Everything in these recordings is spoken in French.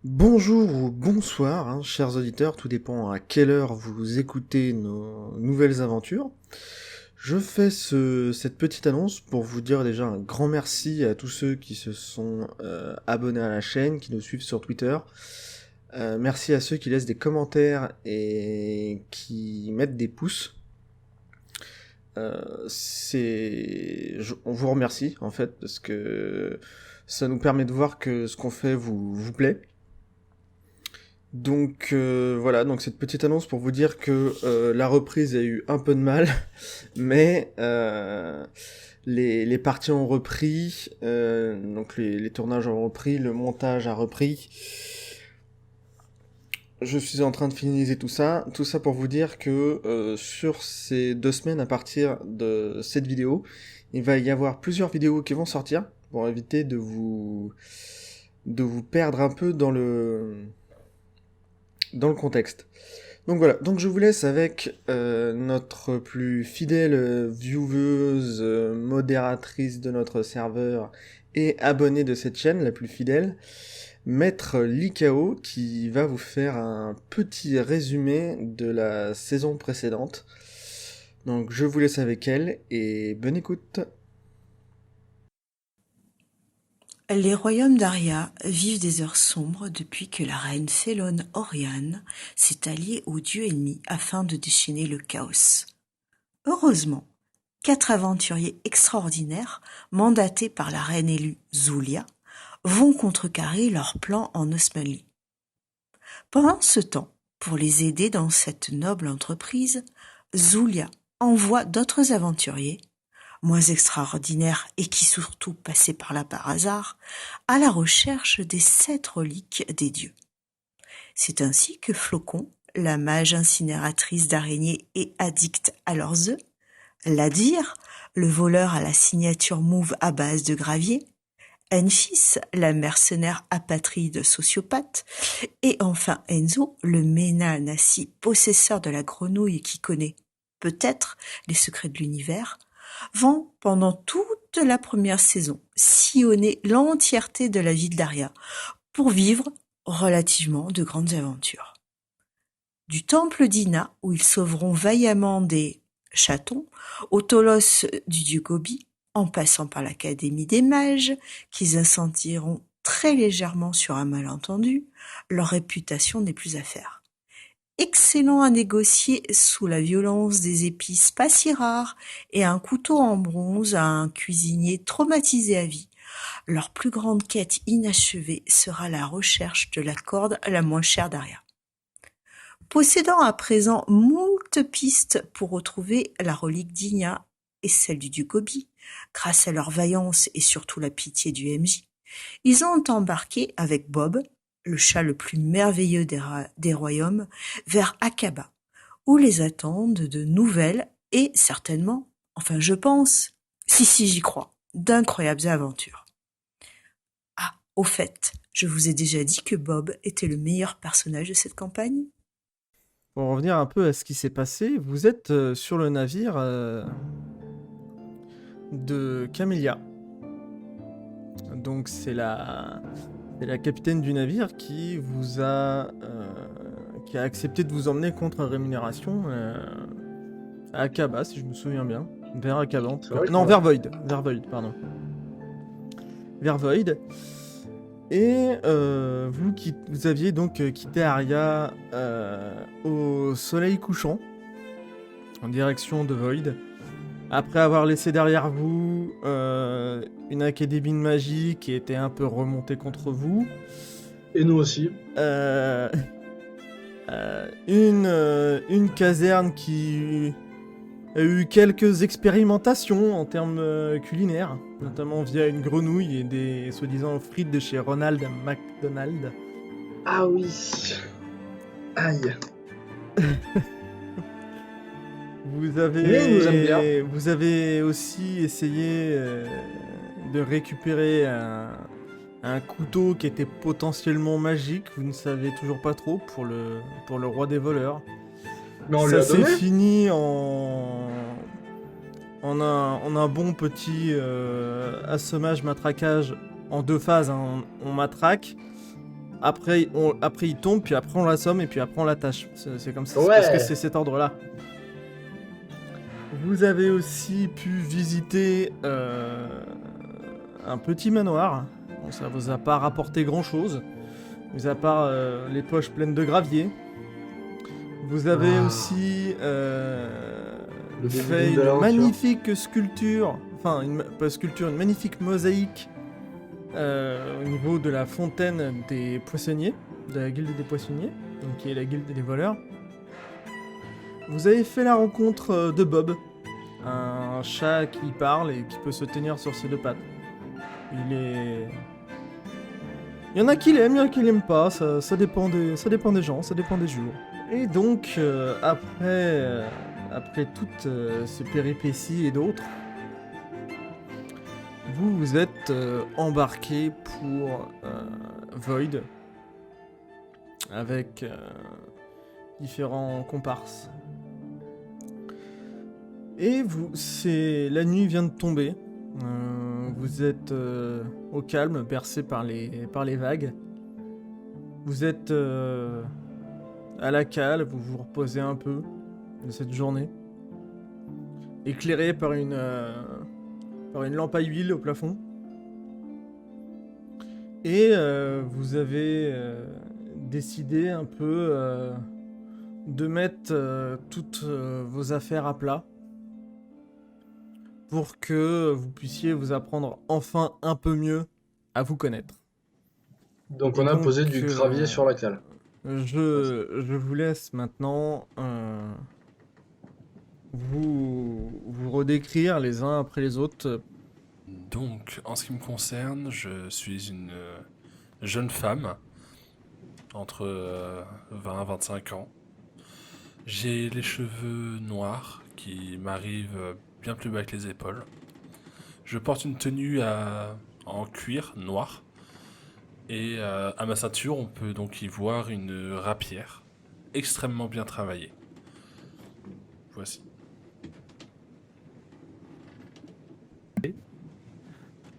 Bonjour ou bonsoir, chers auditeurs, tout dépend à quelle heure vous écoutez nos nouvelles aventures. Je fais cette petite annonce pour vous dire déjà un grand merci à tous ceux qui se sont abonnés à la chaîne, qui nous suivent sur Twitter. Merci à ceux qui laissent des commentaires et qui mettent des pouces. On vous remercie en fait parce que ça nous permet de voir que ce qu'on fait vous plaît. Donc voilà, donc cette petite annonce pour vous dire que la reprise a eu un peu de mal, mais les parties ont repris, donc les tournages ont repris, le montage a repris. Je suis en train de finaliser tout ça pour vous dire que sur ces 2 semaines à partir de cette vidéo, il va y avoir plusieurs vidéos qui vont sortir pour éviter de vous perdre un peu dans le contexte. Donc voilà, donc je vous laisse avec notre plus fidèle vieweuse, modératrice de notre serveur et abonnée de cette chaîne, la plus fidèle, Maître Likao, qui va vous faire un petit résumé de la saison précédente. Donc je vous laisse avec elle et bonne écoute. Les royaumes d'Aria vivent des heures sombres depuis que la reine Célone Oriane s'est alliée aux dieux ennemis afin de déchaîner le chaos. Heureusement, 4 aventuriers extraordinaires, mandatés par la reine élue Zulia, vont contrecarrer leur plan en Osmanli. Pendant ce temps, pour les aider dans cette noble entreprise, Zulia envoie d'autres aventuriers, moins extraordinaires et qui surtout passaient par là par hasard, à la recherche des 7 reliques des dieux. C'est ainsi que Flocon, la mage incinératrice d'araignées et addicte à leurs œufs, Ladir, le voleur à la signature mauve à base de gravier, Enfys, la mercenaire apatride sociopathe, et enfin Enzo, le Ména-Nassi possesseur de la grenouille qui connaît, peut-être, les secrets de l'univers, vont, pendant toute la première saison, sillonner l'entièreté de la ville d'Aria pour vivre relativement de grandes aventures. Du temple d'Ina, où ils sauveront vaillamment des chatons, au Tolos du dieu Gobi, en passant par l'Académie des mages, qu'ils incendieront très légèrement sur un malentendu, leur réputation n'est plus à faire. Excellent à négocier sous la violence des épices pas si rares et un couteau en bronze à un cuisinier traumatisé à vie. Leur plus grande quête inachevée sera la recherche de la corde la moins chère d'Aria. Possédant à présent moult pistes pour retrouver la relique d'Igna et celle du dieu Gobi, grâce à leur vaillance et surtout la pitié du MJ, ils ont embarqué avec Bob, le chat le plus merveilleux des royaumes, vers Akaba, où les attendent de nouvelles et certainement, enfin je pense, si j'y crois, d'incroyables aventures. Ah, au fait, je vous ai déjà dit que Bob était le meilleur personnage de cette campagne? Pour revenir un peu à ce qui s'est passé, vous êtes sur le navire de Camélia. Donc c'est la capitaine du navire qui vous qui a accepté de vous emmener contre rémunération à Akaba, si je me souviens bien. Vers Akaba, en tout cas. Non, vers Void. Vers Void, pardon. Vers Void. Et vous aviez donc quitté Aria au soleil couchant, en direction de Void. Après avoir laissé derrière vous une académie de magie qui était un peu remontée contre vous. Et nous aussi. Une caserne qui a eu quelques expérimentations en termes culinaires, notamment via une grenouille et des soi-disant frites de chez Ronald McDonald. Ah oui. Aïe. Vous Mais il nous aime bien. avez aussi essayé de récupérer un couteau qui était potentiellement magique, vous ne savez toujours pas trop, pour le roi des voleurs. Mais on lui Ça a s'est donné. fini en un bon petit assommage, matraquage en 2 phases. On matraque, après il tombe, puis après on l'assomme, et puis après on l'attache. C'est comme ça, c'est Ouais. parce que c'est cet ordre-là. Vous avez aussi pu visiter un petit manoir. Bon, ça vous a pas rapporté grand-chose, mis à part les poches pleines de gravier. Vous avez aussi Le début fait d'une une belle aventure. magnifique sculpture, enfin pas sculpture, une magnifique mosaïque au niveau de la fontaine des poissonniers, de la guilde des poissonniers, donc qui est la guilde des voleurs. Vous avez fait la rencontre de Bob, un chat qui parle et qui peut se tenir sur ses deux pattes. Il y en a qui l'aiment, il y en a qui l'aiment pas, ça dépend des gens, ça dépend des jours. Et donc, après toutes ces péripéties et d'autres, vous êtes embarqué pour Void avec différents comparses. Et la nuit vient de tomber. Vous êtes au calme, bercé par les vagues. Vous êtes à la cale, vous vous reposez un peu de cette journée. Éclairé par une lampe à huile au plafond. Et vous avez décidé un peu de mettre toutes vos affaires à plat pour que vous puissiez vous apprendre enfin un peu mieux à vous connaître. Donc Et on a donc, posé du gravier sur la cale. Je vous laisse maintenant vous redécrire les uns après les autres. Donc, en ce qui me concerne, je suis une jeune femme entre 20 et 25 ans. J'ai les cheveux noirs qui m'arrivent bien plus bas que les épaules. Je porte une tenue en cuir noir. Et à ma ceinture, on peut donc y voir une rapière extrêmement bien travaillée. Voici.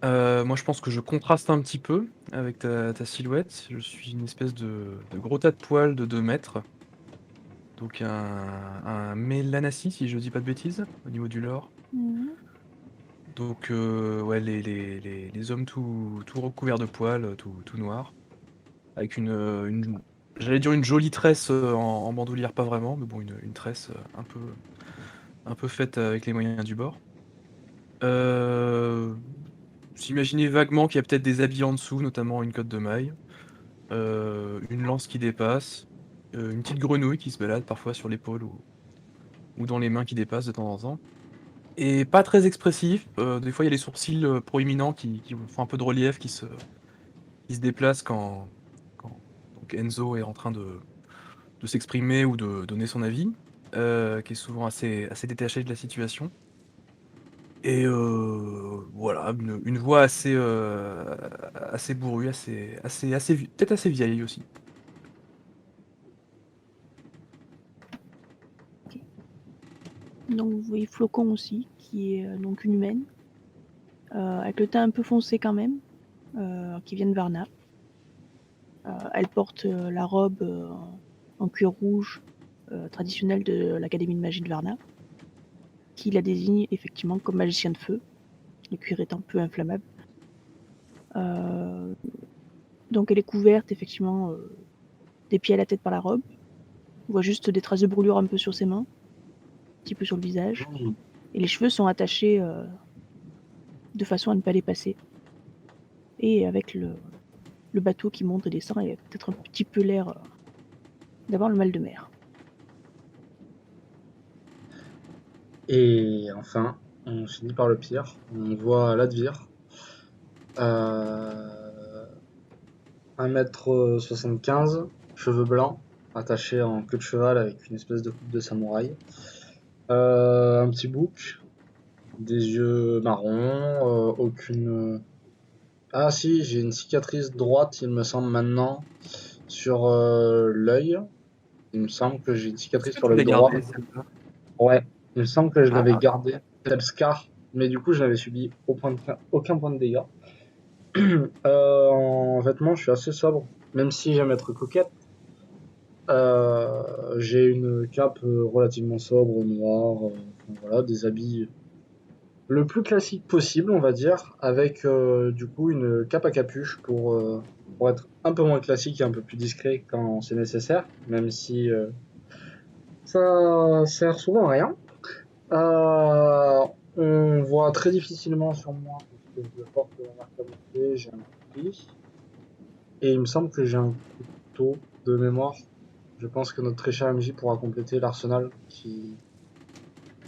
Moi, je pense que je contraste un petit peu avec ta silhouette. Je suis une espèce de gros tas de poils de 2 mètres. Donc un Mélanassi, si je dis pas de bêtises, au niveau du lore. Donc ouais, les hommes tout recouverts de poils, tout noirs. Avec j'allais dire une jolie tresse en bandoulière, pas vraiment, mais bon, une tresse un peu faite avec les moyens du bord. Vous imaginez vaguement qu'il y a peut-être des habits en dessous, notamment une cotte de maille, une lance qui dépasse, une petite grenouille qui se balade parfois sur l'épaule ou dans les mains qui dépassent de temps en temps. Et pas très expressif, des fois il y a les sourcils proéminents qui font un peu de relief, qui se déplacent quand donc Enzo est en train de s'exprimer ou de donner son avis, qui est souvent assez détaché de la situation. Et voilà, une voix assez bourrue, peut-être assez vieille aussi. Donc vous voyez Flocon aussi, qui est donc une humaine, avec le teint un peu foncé quand même, qui vient de Varna. Elle porte la robe en cuir rouge traditionnelle de l'Académie de magie de Varna, qui la désigne effectivement comme magicien de feu, le cuir étant peu inflammable. Donc elle est couverte effectivement des pieds à la tête par la robe. On voit juste des traces de brûlure un peu sur ses mains, un petit peu sur le visage. Et les cheveux sont attachés de façon à ne pas les passer. Et avec le bateau qui monte et descend, il y a peut-être un petit peu l'air d'avoir le mal de mer. Et enfin, on finit par le pire. On voit Ladvir. 1m75, cheveux blancs, attachés en queue de cheval avec une espèce de coupe de samouraï. Un petit bouc, des yeux marrons, aucune... Ah si, j'ai une cicatrice droite, il me semble maintenant, sur l'œil. Il me semble que j'ai une cicatrice sur l'œil droit. Ouais, il me semble que je l'avais gardé, tel Scar, mais du coup je n'avais subi aucun point de dégâts. En vêtements, je suis assez sobre, même si j'aime être coquette, j'ai une cape relativement sobre, noire, enfin, voilà, des habits le plus classique possible, on va dire, avec du coup une cape à capuche pour être un peu moins classique et un peu plus discret quand c'est nécessaire, même si ça sert souvent à rien. Euh, on voit très difficilement sur moi parce que je porte un arc à bouclier, j'ai un couteau et il me semble que j'ai un couteau de mémoire. Je pense que notre très cher MJ pourra compléter l'arsenal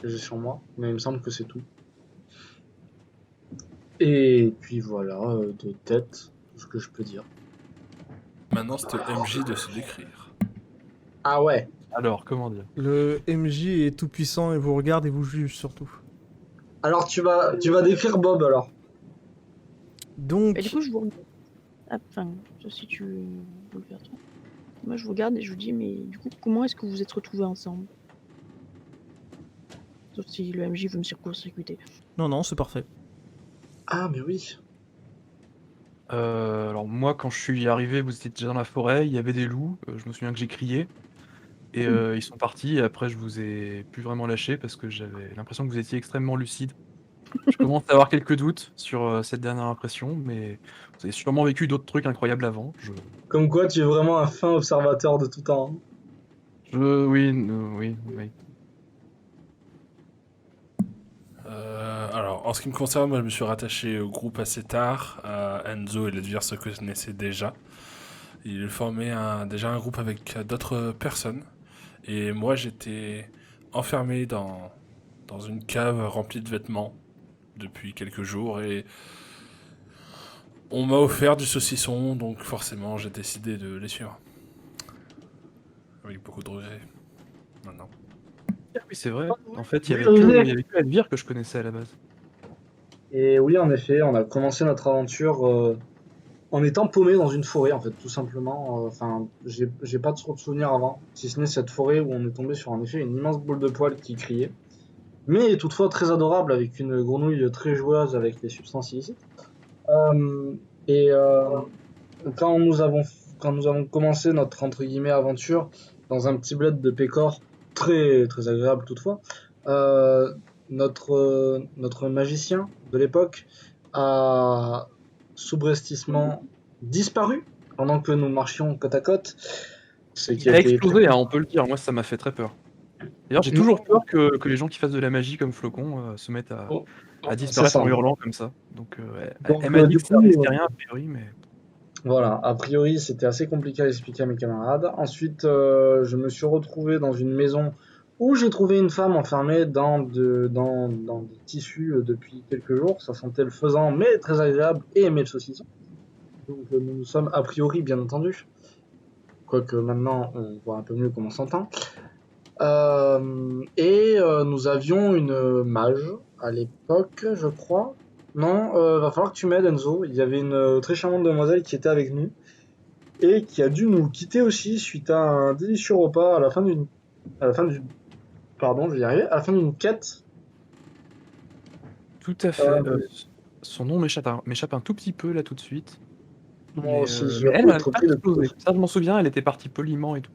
que j'ai sur moi, mais il me semble que c'est tout. Et puis voilà, de tête, tout ce que je peux dire. Maintenant, c'est au MJ de se décrire. Ah ouais. Alors, comment dire? Le MJ est tout puissant et vous regarde et vous juge surtout. Alors tu vas décrire Bob alors. Donc, Et du coup, je vous regarde. Ah, enfin, si tu veux le faire toi. Moi, je vous regarde et je vous dis, mais du coup, comment est-ce que vous vous êtes retrouvés ensemble? Sauf si le MJ veut me circonstruiter. non, c'est parfait. Ah mais oui. Alors moi, quand je suis arrivé, vous étiez déjà dans la forêt, il y avait des loups, je me souviens que j'ai crié et ils sont partis et après je vous ai plus vraiment lâché parce que j'avais l'impression que vous étiez extrêmement lucide. Je commence à avoir quelques doutes sur, cette dernière impression, mais vous avez sûrement vécu d'autres trucs incroyables avant. Comme quoi tu es vraiment un fin observateur de tout temps. Oui, oui. Alors, en ce qui me concerne, moi, je me suis rattaché au groupe assez tard. Enzo et Ledvir se connaissaient déjà. Il formait déjà un groupe avec d'autres personnes. Et moi, j'étais enfermé dans une cave remplie de vêtements depuis quelques jours. Et on m'a offert du saucisson, donc forcément, j'ai décidé de les suivre. Avec beaucoup de regrets, maintenant. Ah oui, c'est vrai. En fait, il y Oui, avait que Elvire que je connaissais à la base. Et oui, en effet, on a commencé notre aventure en étant paumé dans une forêt, en fait, tout simplement. Enfin, j'ai pas trop de souvenirs avant, si ce n'est cette forêt où on est tombé sur en effet une immense boule de poils qui criait, mais toutefois très adorable avec une grenouille très joueuse avec des substances illicites. Euh, et quand nous avons quand nous avons commencé notre entre guillemets aventure dans un petit bled de Pécor très très agréable toutefois, euh, notre magicien de l'époque a subrepticement disparu pendant que nous marchions côte à côte. Ce qui Il a a été explosé, hein, on peut le dire. Moi, ça m'a fait très peur. D'ailleurs, j'ai toujours peur que les gens qui fassent de la magie comme Flocon se mettent à C'est disparaître ça. en hurlant comme ça. Donc, Donc, elle m'a dit du que ça coup, risquait rien, a priori, mais voilà, a priori c'était assez compliqué à expliquer à mes camarades. Ensuite, je me suis retrouvé dans une maison où j'ai trouvé une femme enfermée dans des tissus depuis quelques jours. Ça sentait le faisan, mais très agréable, et aimait le saucisson. Donc nous nous sommes a priori bien entendu. Quoique maintenant on voit un peu mieux comment on s'entend. Nous avions une mage à l'époque, je crois. Non, va falloir que tu m'aides Enzo. Il y avait une très charmante demoiselle qui était avec nous et qui a dû nous quitter aussi suite à un délicieux repas à la fin du, pardon, je vais y arriver, à la fin d'une quête. tout à fait. Son nom m'échappe un tout petit peu là tout de suite. Moi Mais, aussi, je mais vais elle être n'avait pas pris de explosé. Ça, je m'en souviens, elle était partie poliment et tout.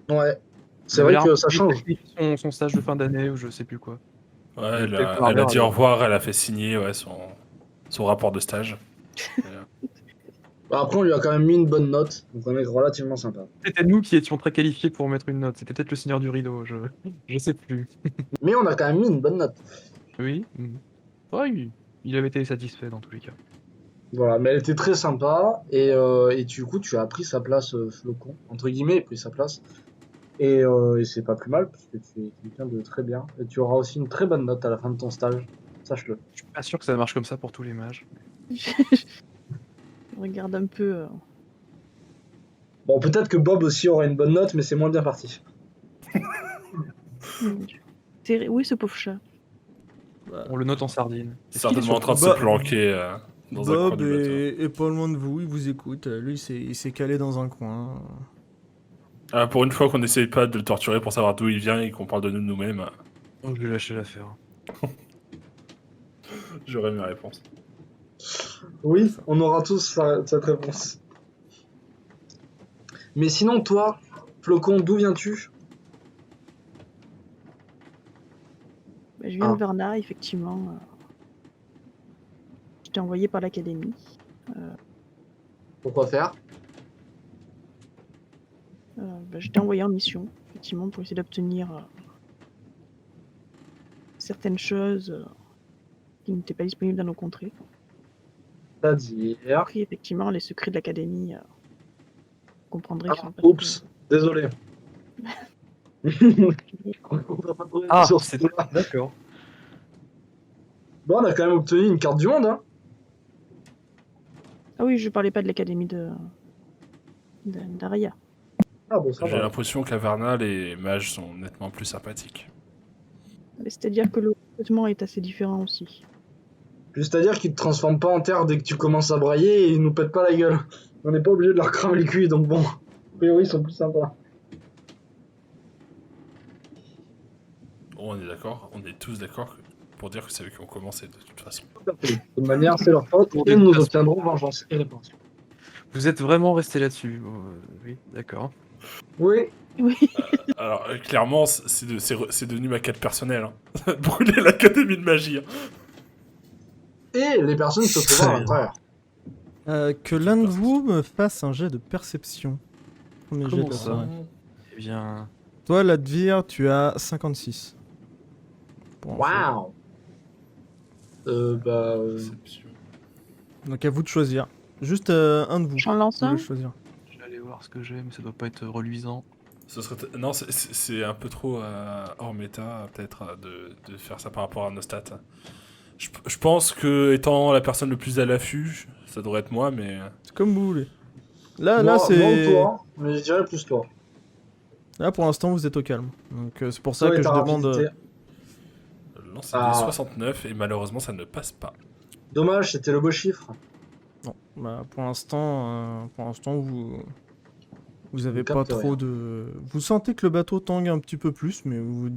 Ouais, c'est Elle avait vrai l'air que un ça peu change. sacrifier son stage de fin d'année ou je sais plus quoi. Ouais, Elle elle était a, par elle a l'air, dit au revoir, elle a fait signer son rapport de stage. Bah, après, on lui a quand même mis une bonne note, donc on est relativement sympa. C'était nous qui étions très qualifiés pour mettre une note. C'était peut-être le Seigneur du Rideau, je sais plus. Mais on a quand même mis une bonne note. Oui. Ouais, il avait été satisfait dans tous les cas. Voilà, mais elle était très sympa et du coup tu as pris sa place, Flocon, entre guillemets, pris sa place. Et c'est pas plus mal parce que tu es quelqu'un de très bien. Et tu auras aussi une très bonne note à la fin de ton stage, sache-le. Je suis pas sûr que ça marche comme ça pour tous les mages. Je regarde un peu. Bon, peut-être que Bob aussi aura une bonne note, mais c'est moins bien parti. Mon Dieu. Oui, ce pauvre chat. On le note en sardine. Certainement en train de se Bah, planquer dans un coin Bob du bateau. est pas loin de vous, il vous écoute. Lui, il s'est calé dans un coin. Ah, pour une fois qu'on n'essaye pas de le torturer pour savoir d'où il vient et qu'on parle de nous-mêmes, Donc je vais lâcher l'affaire. j'aurai mes réponses. Oui, on aura tous cette réponse. Mais sinon, toi, Flocon, d'où viens-tu? Bah, je viens Ah. de Varna, effectivement. J'étais envoyé par l'académie. Pourquoi faire? Bah, j'étais envoyé en mission, effectivement, pour essayer d'obtenir certaines choses qui n'étaient pas disponibles dans nos contrées. C'est-à-dire... Après, effectivement, les secrets de l'académie, vous comprendrez Ah, qu'ils sont pas oups, désolé. Ah, Sur ce c'est coup-là. d'accord. Bon, on a quand même obtenu une carte du monde, hein. Ah oui, je parlais pas de l'académie d'Aria. Ah bon, ça J'ai va. l'impression qu'à Varna, les mages sont nettement plus sympathiques. Mais c'est-à-dire que le recrutement est assez différent aussi. C'est-à-dire qu'ils te transforment pas en terre dès que tu commences à brailler et ils nous pètent pas la gueule. On n'est pas obligé de leur cramer les cuits, donc bon. A priori, ils sont plus sympas. Oh, on est d'accord, on est tous d'accord pour dire que c'est eux qui ont commencé de toute façon. De toute manière, c'est leur faute Pour et des nous façons. obtiendrons vengeance et réponse. Vous êtes vraiment resté là-dessus. Oui, d'accord. Oui, Oui, Alors, clairement, c'est devenu ma quête personnelle. Hein. Brûler l'académie de magie. Hein. et les personnes se trouvent à l'intérieur. Que l'un de vous me fasse un jet de perception. Premier jet de Comment la ça soirée. Eh bien, Toi, Ladvir, tu as 56. Pour info. Waouh. Perception. Donc à vous de choisir. Juste un de vous. j'en lance Vous un. voulez choisir. je vais aller voir ce que j'ai, mais ça doit pas être reluisant. Ce serait non, c'est un peu trop hors méta, peut-être, de faire ça par rapport à nos stats. Je pense que, étant la personne le plus à l'affût, ça devrait être moi, mais... C'est comme vous voulez. Là, Moi, c'est. moi ou toi, mais je dirais plus toi. Là, pour l'instant, vous êtes au calme. Donc c'est pour ça Toi et que je ta demande. rapidité. Non, c'est Ah. des 69, et malheureusement, ça ne passe pas. Dommage, c'était le beau chiffre. Non, bah pour l'instant, vous avez Vous pas captez trop rien. de. Vous sentez que le bateau tangue un petit peu plus, mais vous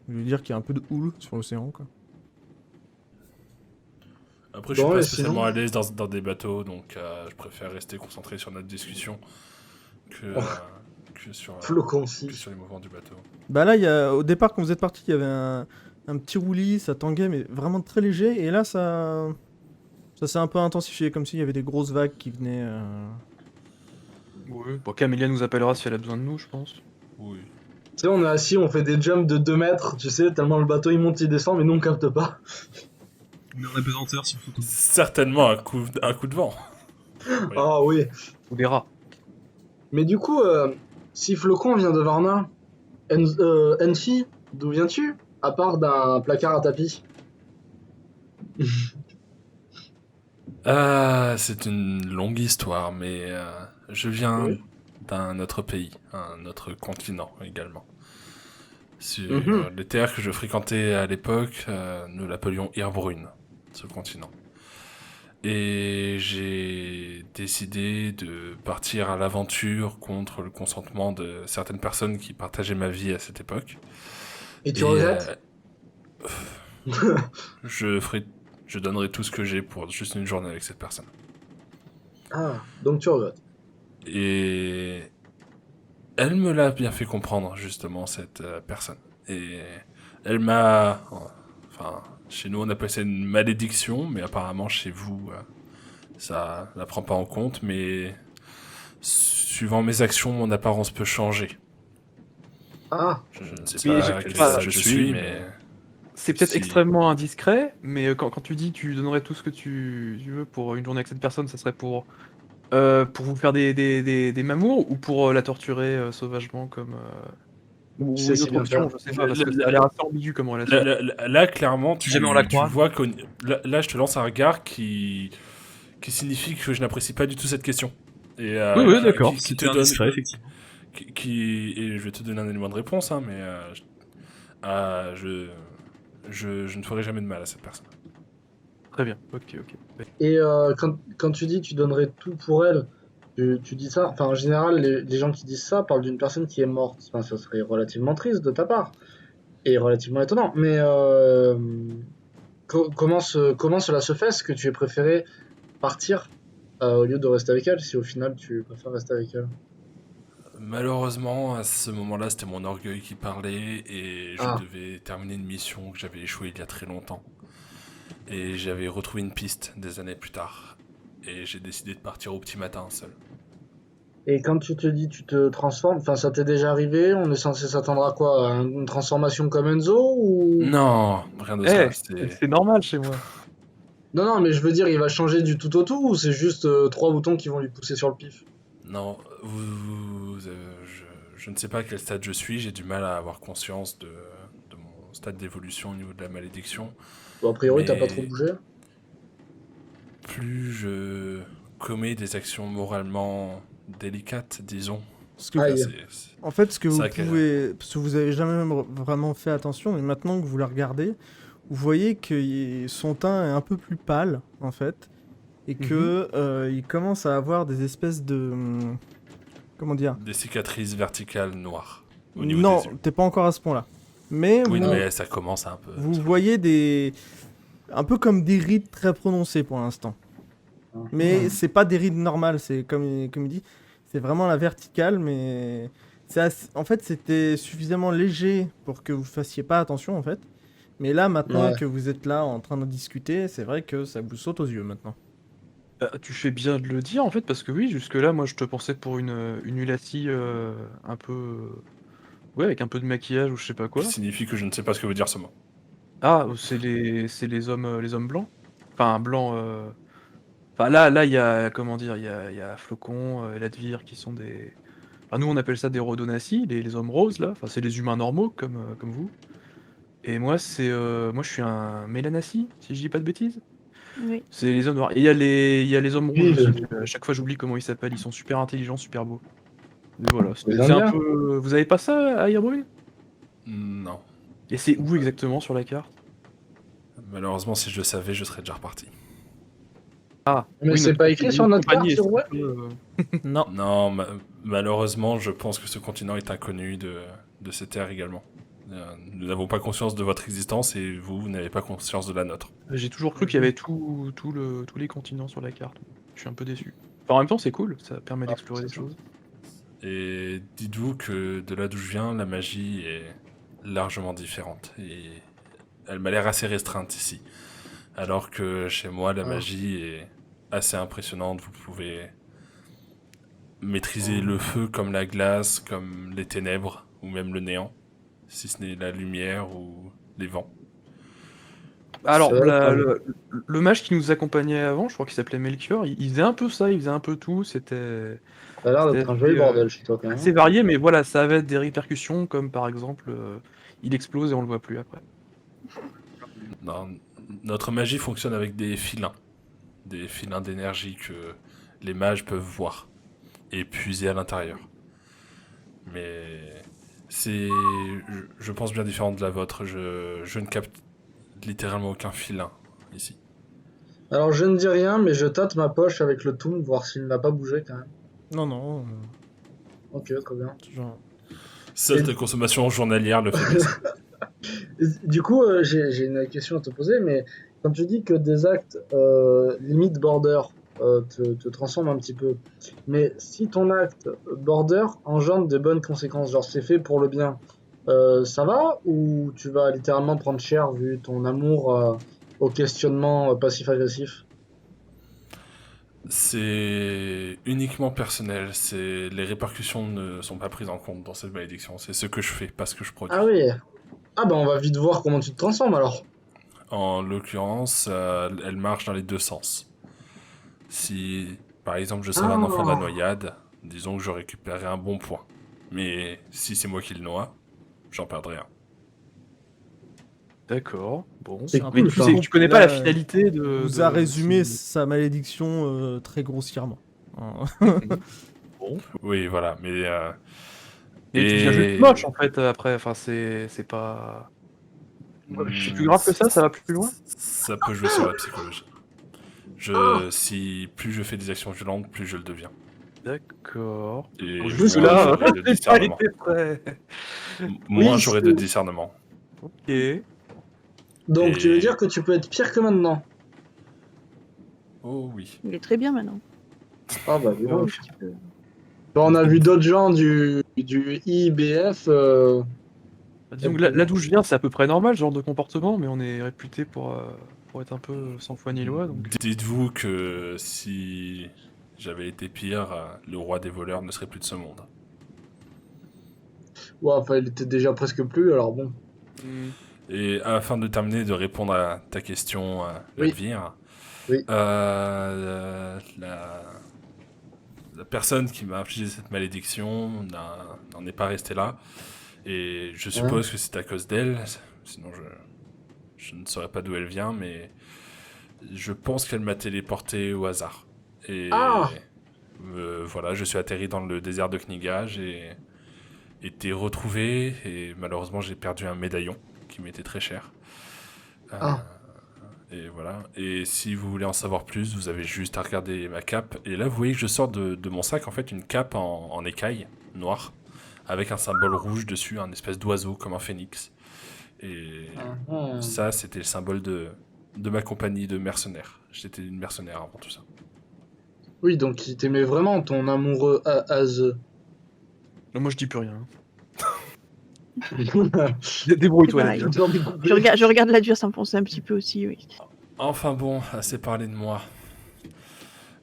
voulez dire qu'il y a un peu de houle sur l'océan, quoi. Après, je suis Bon, pas et spécialement sinon à l'aise dans des bateaux, donc je préfère rester concentré sur notre discussion que, que sur Flocon-ci. les mouvements du bateau. Bah là, au départ, quand vous êtes parti, il y avait un petit roulis, ça tanguait, mais vraiment très léger. Et là, ça s'est un peu intensifié, comme s'il y avait des grosses vagues qui venaient. Oui. Bon, Camélia nous appellera si elle a besoin de nous, je pense. Oui. Tu sais, on est assis, on fait des jumps de 2 mètres, tu sais, tellement le bateau il monte, il descend, mais nous on capte pas. Mais en apesanteur s'il faut. Certainement un coup de vent. Oui. Ah oui. On verra. Mais du coup, si Flocon vient de Varna, Enfi, d'où viens-tu? À part d'un placard à tapis. C'est une longue histoire, mais je viens Oui. d'un autre pays, un autre continent également. Sur Mhm. les terres que je fréquentais à l'époque, nous l'appelions Irbrune, ce continent. Et j'ai décidé de partir à l'aventure contre le consentement de certaines personnes qui partageaient ma vie à cette époque. Et tu regrettes? Je donnerai tout ce que j'ai pour juste une journée avec cette personne. Ah, donc tu regrettes. Et elle me l'a bien fait comprendre, justement, cette personne. Et elle m'a... Enfin, chez nous, on appelle ça une malédiction, mais apparemment, chez vous, ça la prend pas en compte, mais suivant mes actions, mon apparence peut changer. Ah, Je ne sais Oui, pas quel enfin, stade je suis, mais... C'est peut-être Si. extrêmement indiscret, mais quand tu dis tu donnerais tout ce que tu veux pour une journée avec cette personne, ça serait pour vous faire des mamours ou pour la torturer sauvagement comme ou Tu sais une si autre bien option, faire. je sais pas, parce que ça a l'air assez ambigu comme relation. Là, clairement, Si jamais on la croise. tu vois que là, je te lance un regard qui signifie que je n'apprécie pas du tout cette question. Et, Oui, d'accord. qui te C'était donne, indiscret, effectivement. et je vais te donner un élément de réponse, hein, mais je ne ferai jamais de mal à cette personne. Très bien, ok. et quand tu dis tu donnerais tout pour elle, tu dis ça, enfin en général les gens qui disent ça parlent d'une personne qui est morte. Enfin, ça serait relativement triste de ta part et relativement étonnant. Mais comment cela se fait? Est-ce que tu aies préféré partir au lieu de rester avec elle si au final tu préfères rester avec elle? Malheureusement, à ce moment-là, c'était mon orgueil qui parlait et je Ah. devais terminer une mission que j'avais échouée il y a très longtemps. Et j'avais retrouvé une piste des années plus tard. Et j'ai décidé de partir au petit matin seul. Et quand tu te dis tu te transformes, enfin ça t'est déjà arrivé, on est censé s'attendre à quoi? À une transformation comme Enzo ou... Non, rien de Eh, cela. C'est c'est normal chez moi. Non, non, mais je veux dire, il va changer du tout au tout ou c'est juste 3 boutons qui vont lui pousser sur le pif? non, je ne sais pas à quel stade je suis. J'ai du mal à avoir conscience de mon stade d'évolution au niveau de la malédiction. Bon, a priori, t'as pas trop Mais bougé. plus je commets des actions moralement délicates, disons. Ce que, Aïe. en fait, ce que C'est vous vrai que- pouvez, parce que vous avez jamais même vraiment fait attention, mais maintenant que vous la regardez, vous voyez que son teint est un peu plus pâle, en fait, et que il commence à avoir des espèces de, comment dire? des cicatrices verticales noires au niveau Non, des yeux. t'es pas encore à ce point-là. Mais Oui, vous, mais ça commence un peu. vous voyez un peu comme des rides très prononcées pour l'instant. Mais c'est pas des rides normales, c'est comme il dit, c'est vraiment la verticale, mais en fait c'était suffisamment léger pour que vous fassiez pas attention en fait. Mais là maintenant Ouais. que vous êtes là en train de discuter, c'est vrai que ça vous saute aux yeux maintenant. Tu fais bien de le dire en fait, parce que oui, jusque-là, moi je te pensais pour une Ulassie un peu. Ouais, avec un peu de maquillage ou je sais pas quoi. Qui signifie que je ne sais pas ce que veut dire ce mot. Ah, c'est les hommes blancs. Enfin, blancs. Enfin, là, il y a, comment dire, il y a Flocon et Ladvir qui sont des. Enfin, nous, on appelle ça des Rhodonassi, les hommes roses, là. Enfin, c'est les humains normaux, comme vous. Et moi, moi, je suis un Mélanassi, si je dis pas de bêtises. Oui. C'est les hommes noirs. Et il y a les hommes Oui, rouges aussi. À chaque fois, j'oublie comment ils s'appellent. Ils sont super intelligents, super beaux. Mais voilà, Les c'est un Indiens. peu. Vous avez pas ça à Irbrune? Non. Et c'est où exactement sur la carte? Malheureusement, si je le savais, je serais déjà reparti. Ah, Mais oui, c'est pas écrit sur notre compagnie carte, est sur web? un peu, Non. Non, malheureusement, je pense que ce continent est inconnu de ces terres également. Nous n'avons pas conscience de votre existence et vous n'avez pas conscience de la nôtre. J'ai toujours cru qu'il y avait tous les continents sur la carte. Je suis un peu déçu. Enfin, en même temps, c'est cool, ça permet d'explorer c'est des ça. choses. Et dites-vous que de là d'où je viens, la magie est largement différente. Et elle m'a l'air assez restreinte ici. Alors que chez moi, la magie est assez impressionnante. Vous pouvez maîtriser le feu comme la glace, comme les ténèbres, ou même le néant, si ce n'est la lumière ou les vents. Alors, C'est vrai, le mage qui nous accompagnait avant, je crois qu'il s'appelait Melchior, il faisait un peu ça, il faisait un peu tout, c'était Ça a l'air d'être un joli bordel chez toi quand même. assez varié, mais voilà, ça avait des répercussions, comme par exemple, il explose et on le voit plus après. Non, notre magie fonctionne avec des filins d'énergie que les mages peuvent voir et puiser à l'intérieur. Mais c'est, je pense, bien différent de la vôtre. Je ne capte littéralement aucun filin ici. Alors je ne dis rien, mais je tâte ma poche avec le toon, voir s'il n'a pas bougé quand même. Non, non. Ok, très bien. Genre... Seule ta consommation journalière le fait baisser. Du coup, j'ai une question à te poser, mais quand tu dis que des actes limite border te transforment un petit peu, mais si ton acte border engendre des bonnes conséquences, genre c'est fait pour le bien, ça va ou tu vas littéralement prendre cher vu ton amour au questionnement passif-agressif? C'est uniquement personnel. Les répercussions ne sont pas prises en compte dans cette malédiction. C'est ce que je fais, pas ce que je produis. Ah oui. Ah bah on va vite voir comment tu te transformes alors. En l'occurrence, elle marche dans les deux sens. Si, par exemple, je sauve un enfant de la noyade, disons que je récupérerai un bon point. Mais si c'est moi qui le noie, j'en perdrai un. D'accord, bon. C'est Mais cool, ça. tu connais Là, pas la finalité de... vous a résumé si- sa malédiction très grossièrement. Bon. Oui, voilà, mais... Et tu deviens juste moche en fait après, enfin c'est pas... C'est plus grave que ça va plus loin? Ça peut jouer sur la psychologie. Si plus je fais des actions violentes, plus je le deviens. D'accord. Et Donc, moins juste là, j'aurai de j'ai pas discernement. été prêt. Moins Oui, j'aurai c'est- de discernement. Ok. Donc tu veux Et- dire que tu peux être pire que maintenant? Oh oui. Il est très bien maintenant. Ah bah dis donc. Un petit peu. On a vu d'autres gens du IBF. Disons que là d'où je viens, c'est à peu près normal, ce genre de comportement, mais on est réputé pour être un peu sans foi ni loi, donc... Dites-vous que si j'avais été pire, le roi des voleurs ne serait plus de ce monde. Ouais, enfin, il était déjà presque plus, alors bon. Et afin de terminer de répondre à ta question, Oui. Elvire, Oui. la personne qui m'a infligé cette malédiction n'en est pas restée là. Et je suppose que c'est à cause d'elle, sinon je ne saurais pas d'où elle vient, mais je pense qu'elle m'a téléporté au hasard. Et voilà, je suis atterri dans le désert de Kniga, j'ai été retrouvé, et malheureusement j'ai perdu un médaillon qui m'était très cher. Et voilà. Et si vous voulez en savoir plus, vous avez juste à regarder ma cape. Et là, vous voyez que je sors de mon sac, en fait, une cape en écaille noire, avec un symbole rouge dessus, un espèce d'oiseau comme un phénix. Et ça, c'était le symbole de ma compagnie de mercenaires. J'étais une mercenaire avant tout ça. Oui, donc il t'aimait vraiment, ton amoureux Az. Moi je dis plus rien. Débrouille-toi, Pareil. Nadia. Je regarde la dure s'enfoncer un petit peu aussi, oui. Enfin bon, assez parlé de moi.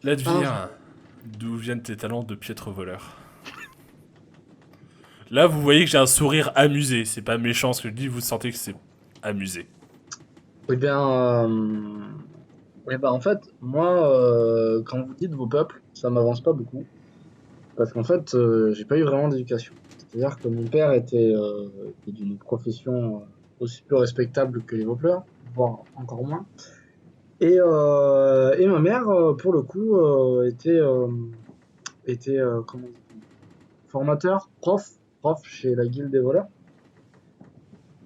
Ladvir, d'où viennent tes talents de piètre voleur? Là, vous voyez que j'ai un sourire amusé. C'est pas méchant ce que je dis, vous sentez que c'est amusé. Eh bien, en fait, moi, quand vous dites vos peuples, ça m'avance pas beaucoup. Parce qu'en fait, j'ai pas eu vraiment d'éducation. C'est-à-dire que mon père était d'une profession aussi peu respectable que les voleurs, voire encore moins. Et ma mère, pour le coup, était comment on dit, formateur, prof chez la guilde des voleurs.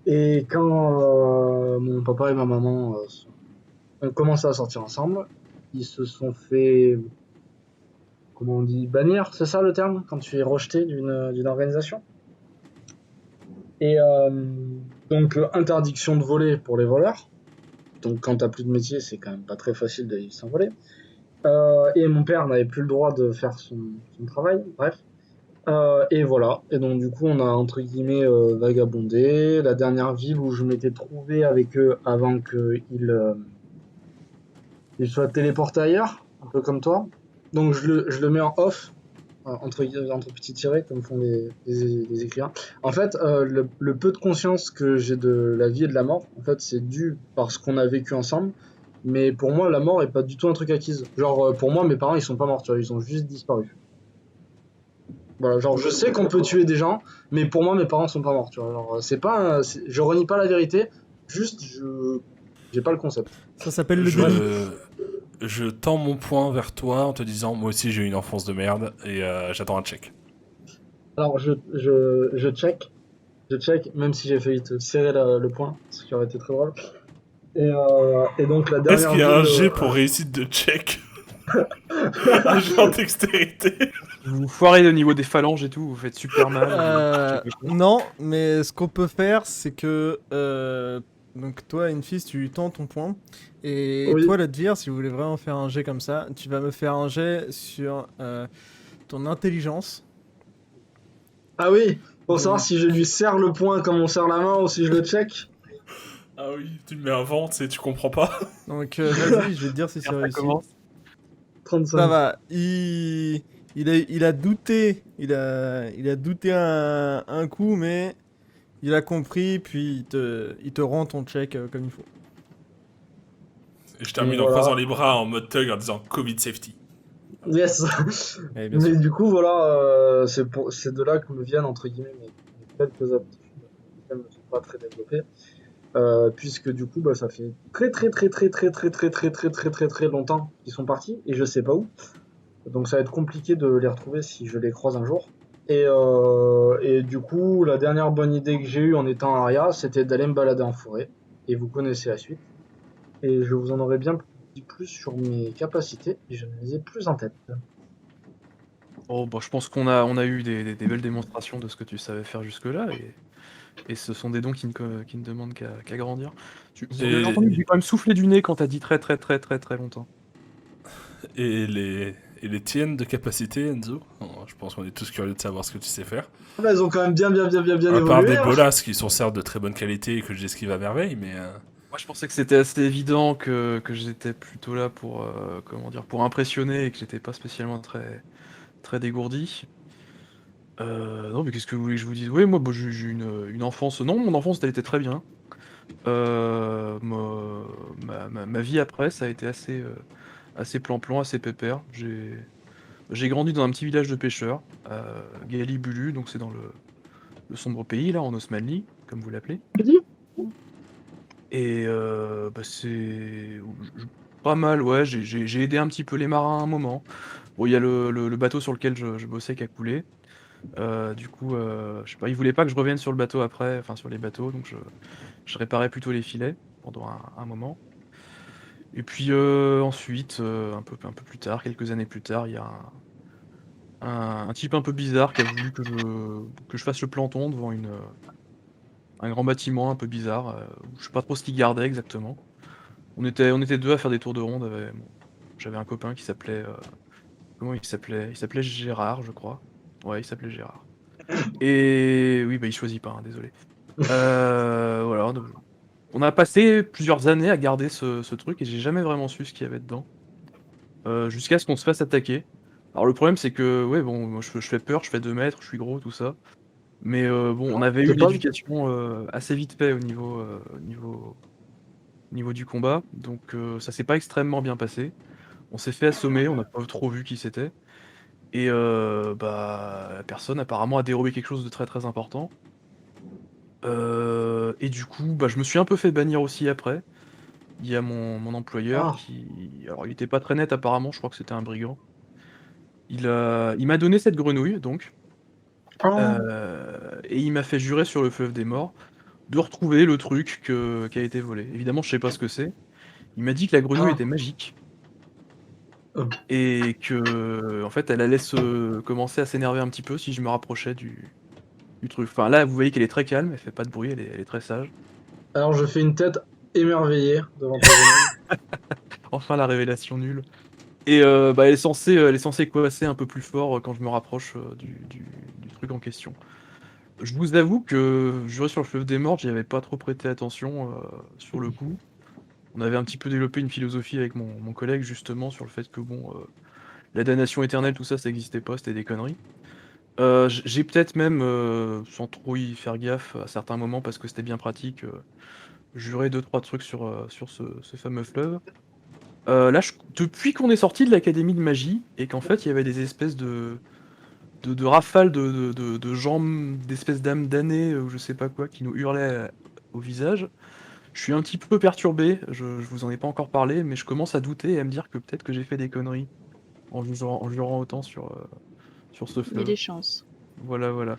Et quand mon papa et ma maman ont commencé à sortir ensemble, ils se sont fait, comment on dit, bannir, c'est ça le terme, quand tu es rejeté d'une organisation. Et donc interdiction de voler pour les voleurs. Donc quand t'as plus de métier, c'est quand même pas très facile d'aller s'envoler. Et mon père n'avait plus le droit de faire son travail, bref. Et voilà, et donc du coup on a entre guillemets vagabondé. La dernière ville où je m'étais trouvé avec eux avant qu'ils soient téléportés ailleurs, un peu comme toi. Donc je le mets en off, entre petits tirets, comme font les écrivains. En fait, le peu de conscience que j'ai de la vie et de la mort, en fait, c'est dû par ce qu'on a vécu ensemble. Mais pour moi, la mort est pas du tout un truc acquis. Genre, pour moi, mes parents, ils sont pas morts, tu vois, ils ont juste disparu. Voilà, genre, je sais qu'on peut tuer des gens, mais pour moi, mes parents sont pas morts, tu vois. Genre, je renie pas la vérité, juste, j'ai pas le concept. Ça s'appelle le délit. Je tends mon poing vers toi en te disant, moi aussi j'ai eu une enfance de merde et j'attends un check. Alors, je check, même si j'ai failli te serrer le poing, ce qui aurait été très drôle. Et donc la dernière. Est-ce qu'il y a un jet pour réussite de check? Un jet en dextérité. Vous foirez au niveau des phalanges et tout, vous faites super mal. Non, mais ce qu'on peut faire, c'est que donc toi, Infis, tu tends ton poing, et Oui. toi, Ladvir, si vous voulez vraiment faire un jet comme ça, tu vas me faire un jet sur ton intelligence. Ah oui, pour savoir si je lui serre le poing comme on serre la main ou si je le check. Ah oui, tu me mets un vent, tu comprends pas. Donc vas-y, je vais te dire si c'est réussi. Commence. 35. Ça va. Il a douté. Il a douté un coup, mais il a compris, puis il te rend ton check comme il faut. Et je termine en voilà. croisant les bras en mode thug en disant Covid safety. Yes. Eh, bien Mais sûr. du coup, voilà, c'est de là que me viennent entre guillemets mes quelques aptitudes qui ne sont pas très développées. Puisque du coup, ça fait très longtemps qu'ils sont partis et je sais pas où. Donc ça va être compliqué de les retrouver si je les croise un jour. Et du coup, la dernière bonne idée que j'ai eue en étant Aria, c'était d'aller me balader en forêt. Et vous connaissez la suite. Et je vous en aurais bien dit plus sur mes capacités et je ne les ai plus en tête. Oh, je pense qu'on a eu des belles démonstrations de ce que tu savais faire jusque-là, et ce sont des dons qui ne demandent qu'à grandir. J'ai entendu que j'ai quand même soufflé du nez quand t'as dit très longtemps. Et et les tiennes de capacité, Enzo? Je pense qu'on est tous curieux de savoir ce que tu sais faire. Bah, elles ont quand même bien À part évolué. des Hein. bolas qui sont certes de très bonne qualité et que j'esquive à merveille, mais... Moi, je pensais que c'était assez évident que j'étais plutôt là pour, pour impressionner et que j'étais pas spécialement très dégourdi. Non, mais qu'est-ce que vous voulez que je vous dise? Oui, moi, j'ai eu une enfance. Non, mon enfance, elle était très bien. Ma vie après, ça a été assez plan-plan, assez pépère. J'ai grandi dans un petit village de pêcheurs, Galibulu, donc c'est dans le sombre pays, là, en Osmanli, comme vous l'appelez. Et pas mal, ouais, j'ai aidé un petit peu les marins à un moment. Bon, il y a le bateau sur lequel je bossais qui a coulé. Du coup, je sais pas, ils voulaient pas que je revienne sur le bateau après, enfin sur les bateaux, donc je réparais plutôt les filets pendant un moment. Et puis ensuite, un peu plus tard, quelques années plus tard, il y a un type un peu bizarre qui a voulu que je fasse le planton devant un grand bâtiment un peu bizarre, où je sais pas trop ce qu'il gardait exactement. On était deux à faire des tours de ronde. J'avais un copain qui s'appelait. Comment il s'appelait? Il s'appelait Gérard, je crois. Ouais, il s'appelait Gérard. Et oui, bah il choisit pas, hein, désolé. Voilà. Donc, on a passé plusieurs années à garder ce truc et j'ai jamais vraiment su ce qu'il y avait dedans. Jusqu'à ce qu'on se fasse attaquer. Alors le problème c'est que, ouais, bon, moi je fais peur, je fais 2 mètres, je suis gros, tout ça. Mais bon, on avait eu C'est pas- l'éducation assez vite fait au niveau du combat, donc ça s'est pas extrêmement bien passé. On s'est fait assommer, on n'a pas trop vu qui c'était. Et bah, la personne apparemment a dérobé quelque chose de très très important. Et du coup, bah, je me suis un peu fait bannir aussi après. Il y a mon employeur Ah. qui... Alors il était pas très net apparemment, je crois que c'était un brigand. Il m'a donné cette grenouille, donc. Ah. Et il m'a fait jurer sur le fleuve des morts de retrouver le truc qui a été volé. Évidemment, je sais pas ce que c'est. Il m'a dit que la grenouille Ah. était magique. Oh. Et que, en fait, elle allait commencer à s'énerver un petit peu si je me rapprochais du truc. Enfin, là, vous voyez qu'elle est très calme, elle fait pas de bruit, elle est très sage. Alors je fais une tête émerveillée devant ta grenouille. Enfin, la révélation nulle. Et bah, elle est censée coasser un peu plus fort quand je me rapproche du truc en question. Je vous avoue que jurer sur le fleuve des morts, j'y avais pas trop prêté attention sur le coup. On avait un petit peu développé une philosophie avec mon collègue justement sur le fait que bon, la damnation éternelle, tout ça, ça existait pas, c'était des conneries. J'ai peut-être même, sans trop y faire gaffe à certains moments parce que c'était bien pratique, juré 2-3 trucs sur ce fameux fleuve. Là, depuis qu'on est sorti de l'académie de magie et qu'en fait il y avait des espèces de rafales de gens, d'espèces d'âmes damnées ou je sais pas quoi, qui nous hurlaient au visage, je suis un petit peu perturbé. Je vous en ai pas encore parlé, mais je commence à douter et à me dire que peut-être que j'ai fait des conneries en jurant autant sur ce Il y a fleuve. des chances. Voilà.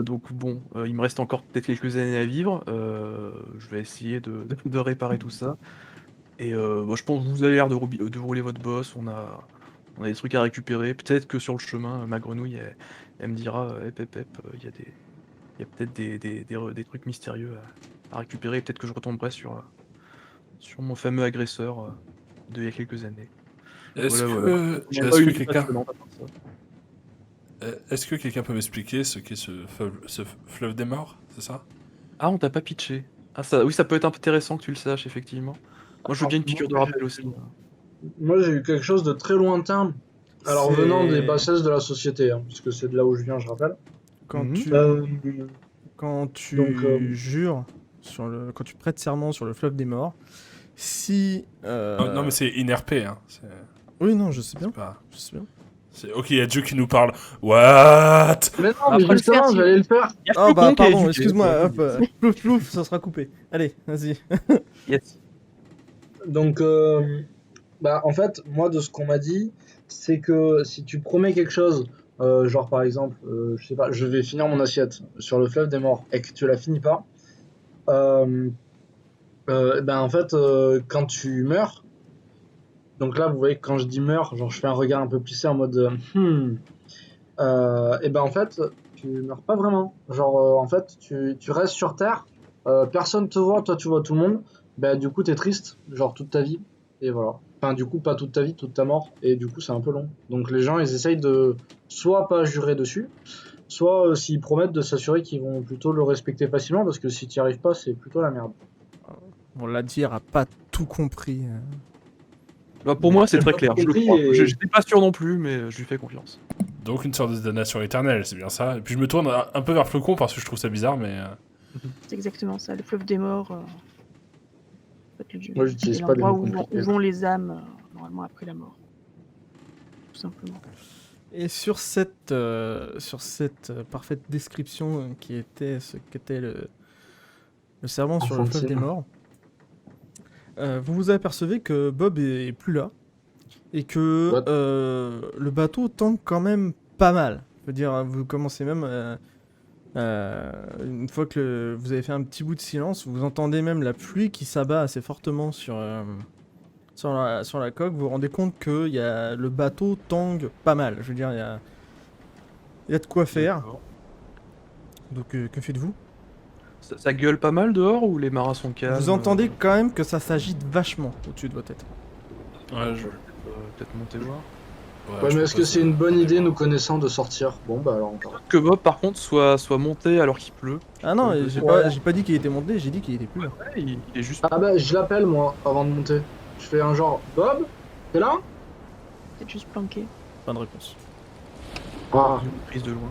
Donc bon, il me reste encore peut-être quelques années à vivre. Je vais essayer de réparer tout ça. Et bah, je pense que vous avez l'air de rouler votre boss. On a des trucs à récupérer. Peut-être que sur le chemin, ma grenouille, elle me dira, hep, il y a peut-être des trucs mystérieux à récupérer. Peut-être que je retomberai sur mon fameux agresseur d'il y a quelques années. Est-ce Voilà. que, J'ai est-ce pas eu que une vie quelqu'un, passionnante à part ça. est-ce que quelqu'un peut m'expliquer ce qu'est ce fleuve des morts, c'est ça? Ah, on t'a pas pitché. Ah ça, oui, ça peut être intéressant que tu le saches, effectivement. Moi, je veux bien une piqûre de rappel aussi. Moi j'ai eu quelque chose de très lointain. Alors C'est- venant des bassesses de la société, hein, puisque c'est de là où je viens, je rappelle. Quand Mhm. tu, quand tu Donc, jures quand tu prêtes serment sur le fleuve des morts, si Non, mais c'est INRP, hein. oui, non, je sais bien, C'est pas... je sais bien. Ok, il y a Dieu qui nous parle. What? Mais non, Après, mais justement, j'allais le faire. Y a Ah Flocon bah qui est pardon, éduqué, excuse-moi, quoi. hop, plouf plouf, ça sera coupé. Allez, vas-y. Yes. Donc, bah, en fait, moi, de ce qu'on m'a dit, c'est que si tu promets quelque chose, genre par exemple, je sais pas, je vais finir mon assiette sur le fleuve des morts et que tu la finis pas, ben en fait, quand tu meurs, donc là, vous voyez que quand je dis meurs, genre je fais un regard un peu plissé en mode et ben en fait, tu meurs pas vraiment. Genre, en fait, tu restes sur Terre, personne te voit, toi tu vois tout le monde, ben du coup, t'es triste, genre toute ta vie, et voilà. Enfin, du coup, pas toute ta vie, toute ta mort, et du coup, c'est un peu long. Donc les gens, ils essayent de soit pas jurer dessus, soit s'ils promettent de s'assurer qu'ils vont plutôt le respecter facilement, parce que si tu n'y arrives pas, c'est plutôt la merde. Bon, la dire a pas tout compris. Bah, pour moi, c'est très clair. Je le compris crois. et- Je n'étais pas sûr non plus, mais je lui fais confiance. Donc une sorte de damnation éternelle, c'est bien ça. Et puis je me tourne un peu vers Flocon parce que je trouve ça bizarre, mais... C'est exactement ça, le fleuve des morts. En fait, Moi, j'utilise c'est pas des l'endroit mots où compliqués. vont les âmes, normalement après la mort. Tout simplement. Et sur cette parfaite description qui était ce qu'était le serment sur le fleuve Enfantine. des morts, vous vous apercevez que Bob est plus là et que What? le bateau tangue quand même pas mal. Je veux dire, vous commencez même, une fois que vous avez fait un petit bout de silence, vous entendez même la pluie qui s'abat assez fortement sur la coque. Vous vous rendez compte que le bateau tangue pas mal. Je veux dire, il y a de quoi faire. D'accord. Donc, que faites-vous? Ça gueule pas mal dehors ou les marins sont calmes? Vous entendez quand même que ça s'agite vachement au-dessus de votre tête. Ouais, je... Peut-être monter voir. Ouais, je mais est-ce que propose, c'est une bonne d'aller idée, voir. nous connaissant, de sortir? Bon, bah alors on part. Que Bob, par contre, soit monté alors qu'il pleut. Ah non, Ouais, j'ai pas dit qu'il était monté, j'ai dit qu'il était plus là. Ouais, il est juste. Ah bah, je l'appelle, moi, avant de monter. Je fais un genre, Bob, t'es là? Peut-être juste planqué. Pas de réponse. Ah, Une prise de loin.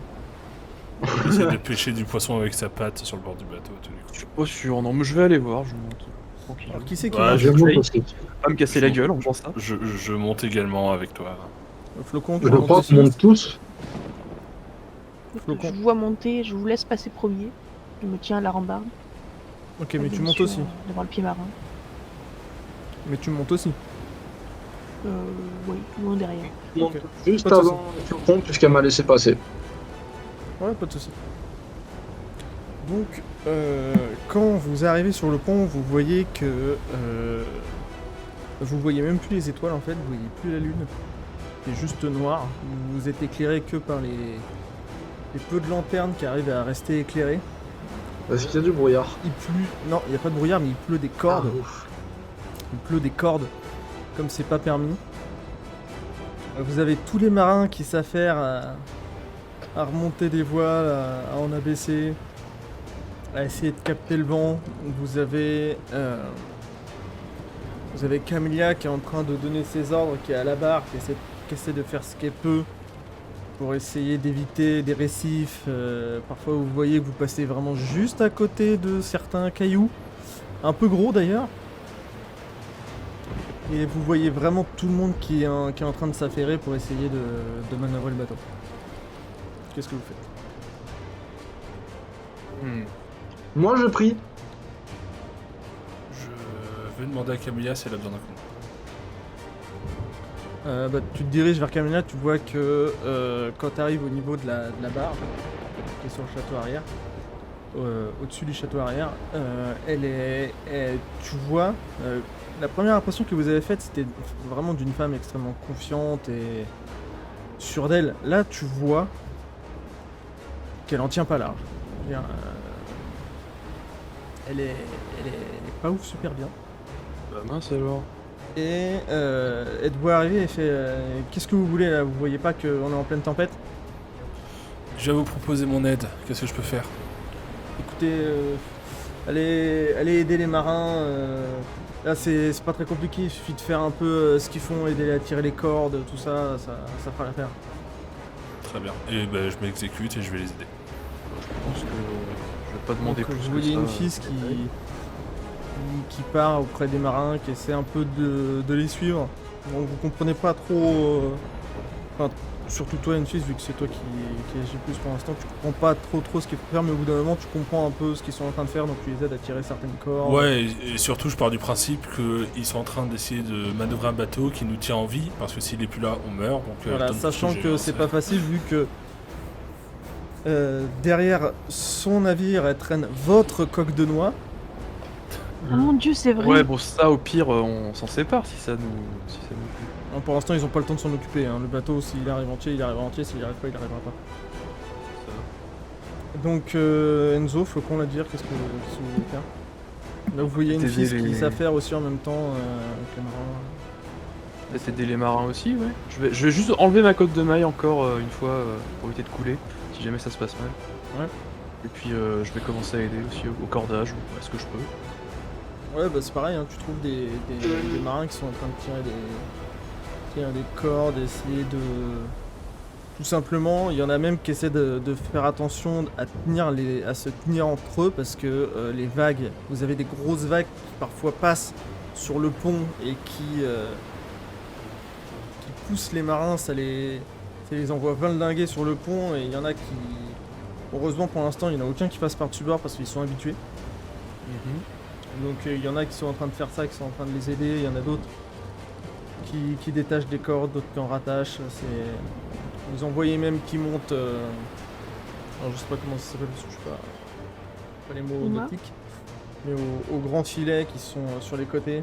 Il essaie de pêcher du poisson avec sa patte sur le bord du bateau. Tout du coup. Je suis pas sûr. Non, mais je vais aller voir. Je monte. Tranquille. Alors, qui c'est qui Ouais, monte? je je monte fake. aussi. Pas me casser la gueule en faisant ça. Je monte également avec toi. Flocon, tu Je montes crois aussi. qu'on monte tous. Flocon. Je vous vois monter, je vous laisse passer premier. Je me tiens à la rambarde. Ok, mais tu Bien montes sûr, aussi. Devant le pied marin. Mais tu montes aussi. Oui, loin derrière. Je monte Ok. juste Pas de avant le furgon, puisqu'elle m'a laissé passer. Ouais, pas de soucis. Donc, quand vous arrivez sur le pont, vous voyez que... vous voyez même plus les étoiles en fait, vous voyez plus la lune. C'est juste noir. Vous êtes éclairé que par les peu de lanternes qui arrivent à rester éclairées. Est-ce qu'il y a du brouillard? Il pleut... Non, il n'y a pas de brouillard, mais il pleut des cordes. Ah, ouf. Il pleut des cordes, comme c'est pas permis. Vous avez tous les marins qui s'affairent à remonter des voiles, à en abaisser, à essayer de capter le vent. Vous avez Camélia qui est en train de donner ses ordres, qui est à la barre, qui essaie de faire ce qu'elle peut pour essayer d'éviter des récifs. Parfois vous voyez que vous passez vraiment juste à côté de certains cailloux, un peu gros d'ailleurs. Et vous voyez vraiment tout le monde qui est en train de s'affairer pour essayer de manœuvrer le bateau. Qu'est-ce que vous faites? Moi, je prie. Je vais demander à Camilla si elle a besoin d'un coup. Tu te diriges vers Camélia, tu vois que quand tu arrives au niveau de la barre, qui est sur le château arrière, au-dessus du château arrière, tu vois, la première impression que vous avez faite, c'était vraiment d'une femme extrêmement confiante et sûre d'elle. Là, tu vois qu'elle en tient pas large. Je veux dire, elle est pas ouf super bien. Bah mince alors. Et elle te voit arriver et fait qu'est-ce que vous voulez là? Vous voyez pas qu'on est en pleine tempête? Je vais vous proposer mon aide. Qu'est-ce que je peux faire? Écoutez, allez aider les marins. Là c'est pas très compliqué, il suffit de faire un peu ce qu'ils font, aider à tirer les cordes, tout ça, ça fera l'affaire. Très bien. Et ben je m'exécute et je vais les aider. Je pense que je vais pas demander Donc, plus vous que voyez ça. une fille qui part auprès des marins, qui essaie un peu de les suivre. Donc vous comprenez pas trop. Enfin, surtout toi, une fille, vu que c'est toi qui agis plus pour l'instant, tu comprends pas trop ce qu'il faut faire, mais au bout d'un moment, tu comprends un peu ce qu'ils sont en train de faire, donc tu les aides à tirer certaines cordes. Ouais, et surtout je pars du principe qu'ils sont en train d'essayer de manœuvrer un bateau qui nous tient en vie, parce que s'il est plus là, on meurt. Donc, Voilà, donne tout sachant j'ai, que hein, c'est pas facile, vu que derrière son navire, elle traîne votre coque de noix. Ah mon dieu, c'est vrai. Ouais, bon, ça, au pire, on s'en sépare si ça nous plaît. Non, pour l'instant, ils ont pas le temps de s'en occuper. Hein. Le bateau, s'il arrive entier, il arrive entier. S'il arrive pas, il arrivera pas. Donc, Enzo, Flocon, la dire, qu'est-ce que vous voulez faire? Là, vous voyez une Aider fille qui les- s'affaire aussi en même temps avec les marins. peut-être aider les marins aussi, ouais. Je vais juste enlever ma cotte de maille encore une fois pour éviter de couler, si jamais ça se passe mal. Ouais. Et puis je vais commencer à aider aussi au cordage, ou à ce que je peux. Ouais, bah c'est pareil, hein, tu trouves des marins qui sont en train de tirer des cordes, essayer de... Tout simplement, il y en a même qui essaient de faire attention à se tenir entre eux parce que les vagues, vous avez des grosses vagues qui parfois passent sur le pont et qui poussent les marins, ça les envoie valdinguer sur le pont et il y en a qui... Heureusement pour l'instant, il n'y en a aucun qui passe par-dessus bord parce qu'ils sont habitués. Donc il y en a qui sont en train de faire ça, qui sont en train de les aider, il y en a d'autres qui détachent des cordes, d'autres qui en rattachent. Vous en voyez même qui montent. Alors je sais pas comment ça s'appelle parce que je sais pas les mots Moi. nautiques. Mais aux grands filets qui sont sur les côtés.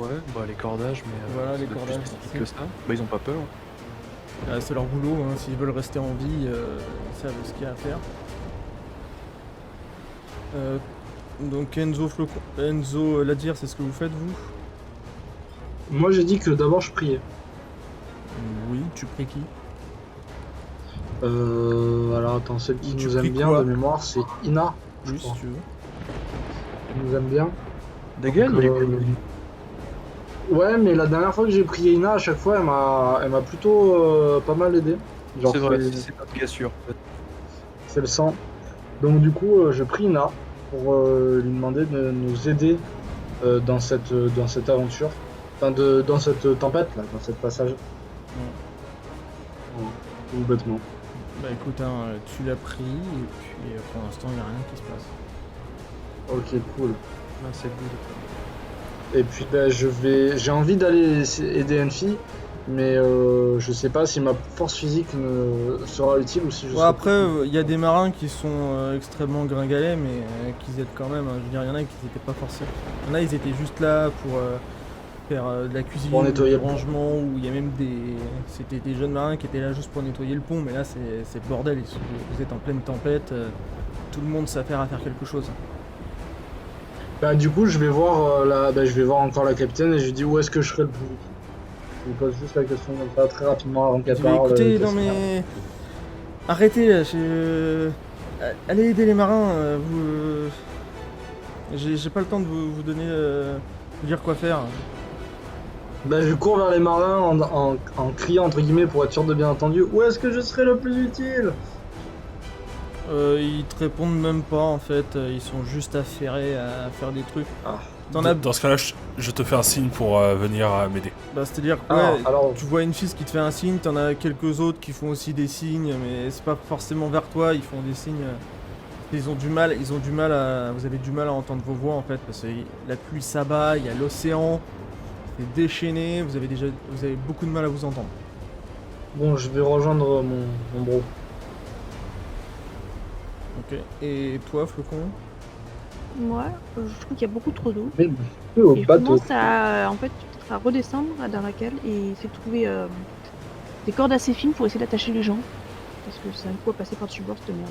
Ouais, bah les cordages, mais Voilà, c'est les de plus cordages, spécifique c'est- que ça. Bah ils ont pas peur. C'est leur boulot, hein, s'ils veulent rester en vie, ils savent ce qu'il y a à faire. Donc Enzo Ladir, c'est ce que vous faites vous? Moi, j'ai dit que d'abord je priais. Oui, tu pries qui? Alors attends, celle qui Tu nous aime pries bien quoi de mémoire, c'est Ina. je Oui, si crois. tu veux. Qui nous aime bien. Dagan, Donc, il est Ouais, mais la dernière fois que j'ai prié Ina, à chaque fois, elle m'a plutôt pas mal aidé. Genre, c'est vrai, c'est pas de cassure. c'est le sang. Donc du coup, je prie Ina pour lui demander de nous aider dans cette aventure. Enfin, dans cette tempête, là, dans cette passage. Voilà, tout bêtement. Bah écoute, hein, tu l'as pris et puis pour l'instant il n'y a rien qui se passe. Ok, cool. Ah, c'est le goût Et puis ben, j'ai envie d'aller aider une fille, mais je sais pas si ma force physique me sera utile ou si je Ouais, serai après, plus- il y a des marins qui sont extrêmement gringalets, mais qui aident quand même. Hein. Je veux dire, il y en a qui n'étaient pas forcément. Il y en a, ils étaient juste là pour faire de la cuisine, Pour nettoyer du le pont. rangement, ou il y a même des. C'était des jeunes marins qui étaient là juste pour nettoyer le pont, mais là, c'est le bordel. Vous êtes en pleine tempête, tout le monde s'affaire à faire quelque chose. Bah, du coup, je vais voir je vais voir encore la capitaine et je lui dis où est-ce que je serai le plus vite. Je lui pose juste la question comme ça très rapidement avant Je qu'elle dis, parle. écoutez, qu'elle non s'énerve. mais. Arrêtez là, allez aider les marins, j'ai pas le temps de vous donner. Vous dire quoi faire. Bah, je cours vers les marins en criant entre guillemets pour être sûr de bien entendu où est-ce que je serai le plus utile. Ils te répondent même pas en fait, ils sont juste affairés à faire des trucs. Ah. T'en as. Dans ce cas-là, je te fais un signe pour venir m'aider. Bah, c'est-à-dire que Ah, ouais, alors tu vois une fille qui te fait un signe, t'en as quelques autres qui font aussi des signes, mais c'est pas forcément vers toi, ils font des signes. Ils ont du mal à. Vous avez du mal à entendre vos voix en fait, parce que la pluie s'abat, il y a l'océan, c'est déchaîné, vous avez beaucoup de mal à vous entendre. bon, je vais rejoindre mon bro. Ok. Et toi, Flocon? Moi, je trouve qu'il y a beaucoup trop d'eau. Mais au Et je bateau. commence à, en fait, peut-être à redescendre à Darakal et essayer de trouver des cordes assez fines pour essayer d'attacher les gens. Parce que c'est un coup à passer par-dessus bord, cette merde.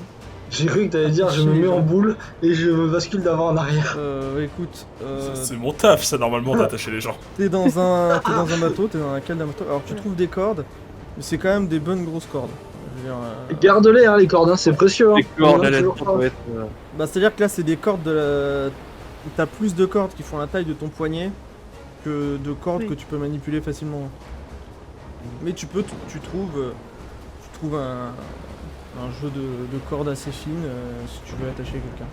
J'ai cru que t'allais dire je me Attacher mets les en gens. boule et je me bascule d'avant en arrière. Écoute, C'est mon taf, ça, normalement, d'attacher les gens. t'es dans un bateau, t'es dans la cale d'un bateau. Alors tu trouves des cordes, mais c'est quand même des bonnes grosses cordes. Je veux dire, Garde-les hein, les cordes, hein, c'est précieux. Hein. Les cordes à la Toujours ça pas. doit être, bah c'est-à-dire que là c'est des cordes t'as plus de cordes qui font la taille de ton poignet que de cordes Oui. que tu peux manipuler facilement. Mais tu trouves un jeu de cordes assez fines si tu veux attacher quelqu'un.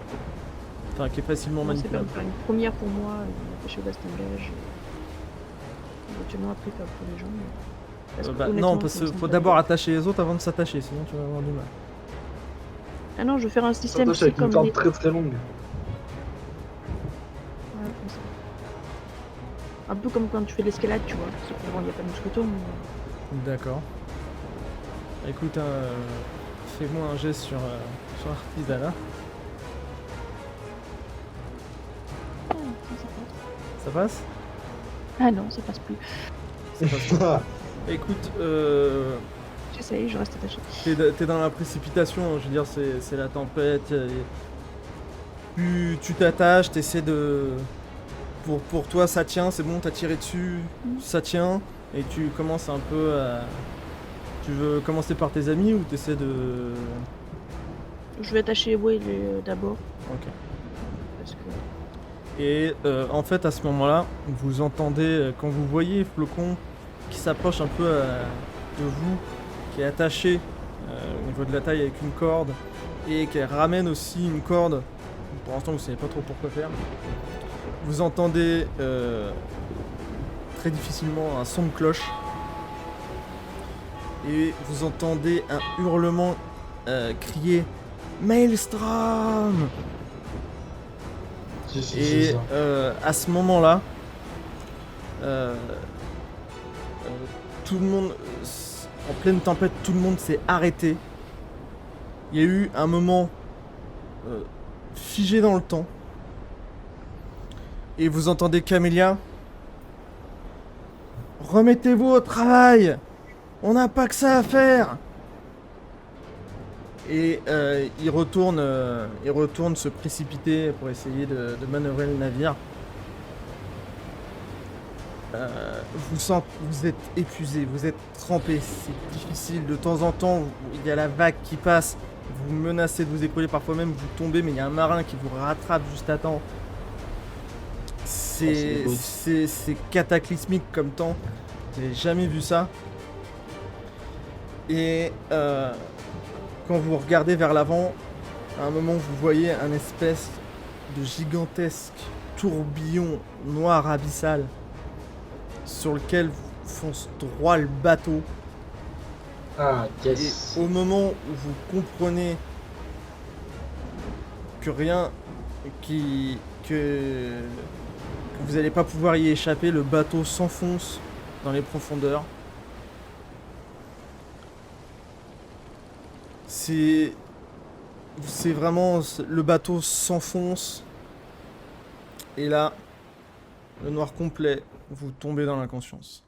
Enfin qui est facilement Moi, c'est manipulable. faire une première pour moi, attacher au bastingage. Éventuellement après faire pour les gens. Parce que, Non, honnêtement, parce ça qu'il me faut semble d'abord pas attacher les autres avant de s'attacher, sinon tu vas avoir du mal. Ah non, je veux faire un Ça système touche c'est avec une comme corde les... très très longue. Ouais, comme ça. Un peu comme quand tu fais de l'escalade, tu vois. Sauf que bon, il n'y a pas de mousqueton, mais... D'accord. Écoute, fais-moi un geste sur Artisanat. Ah, ça passe. Ça passe? Ah non, ça passe plus. Ça passe pas. Écoute, J'essaye, je reste attaché. t'es dans la précipitation, je veux dire, c'est la tempête. Tu t'attaches, t'essaies de pour toi, ça tient, c'est bon, t'as tiré dessus, ça tient, et tu commences un peu à... Tu veux commencer par tes amis ou t'essaies de... Je vais attacher Will d'abord. Ok. Parce que... Et en fait, à ce moment-là, vous entendez, quand vous voyez Flocon qui s'approche un peu de vous, qui est attaché au niveau de la taille avec une corde, et qui ramène aussi une corde, pour l'instant vous savez pas trop pourquoi faire, vous entendez très difficilement un son de cloche, et vous entendez un hurlement crier « Maelstrom !» Si, si, c'est Et ça. à ce moment-là, tout le monde, en pleine tempête, tout le monde s'est arrêté. Il y a eu un moment figé dans le temps. Et vous entendez Camélia. Remettez-vous au travail. On n'a pas que ça à faire. Et il retourne se précipiter pour essayer de manœuvrer le navire. Vous êtes épuisé, vous êtes trempé, c'est difficile. De temps en temps, il y a la vague qui passe. Vous menacez de vous écrouler, parfois même vous tombez, mais il y a un marin qui vous rattrape juste à temps. C'est cataclysmique comme temps. Vous n'avez jamais vu ça. Et quand vous regardez vers l'avant, à un moment vous voyez un espèce de gigantesque tourbillon noir abyssal sur lequel fonce droit le bateau. Ah, Et yes. au moment où vous comprenez que que vous n'allez pas pouvoir y échapper, le bateau s'enfonce dans les profondeurs. C'est vraiment... Le bateau s'enfonce. Et là, le noir complet, vous tombez dans l'inconscience.